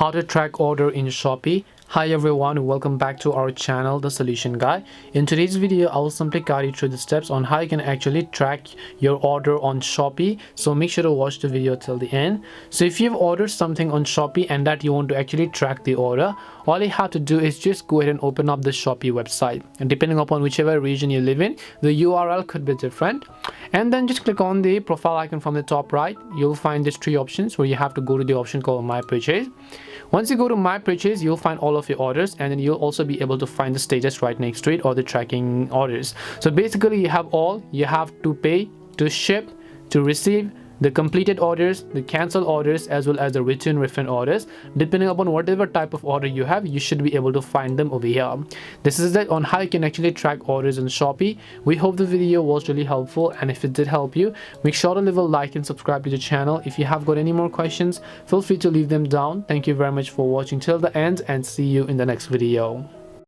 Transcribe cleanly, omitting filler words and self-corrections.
how to track order in Shopee. Hi everyone, welcome back to our channel, The Solution Guy. In today's video, I will simply guide you through the steps on how you can actually track your order on Shopee. So make sure to watch the video till the end. So if you've ordered something on Shopee and that you want to actually track the order, all you have to do is just go ahead and open up the Shopee website. And depending upon whichever region you live in, the URL could be different. And then just click on the profile icon from the top right. You'll find these three options where you have to go to the option called My Purchase. Once you go to My Purchase, you'll find all of your orders, and then you'll also be able to find the status right next to it or the tracking orders. So basically you have all. You have to pay, to ship, to receive, the completed orders, the cancelled orders, as well as the return refund orders. Depending upon whatever type of order you have, you should be able to find them over here. This is it on how you can actually track orders on Shopee. We hope the video was really helpful, and if it did help you, make sure to leave a like and subscribe to the channel. If you have got any more questions, feel free to leave them down. Thank you very much for watching till the end, and see you in the next video.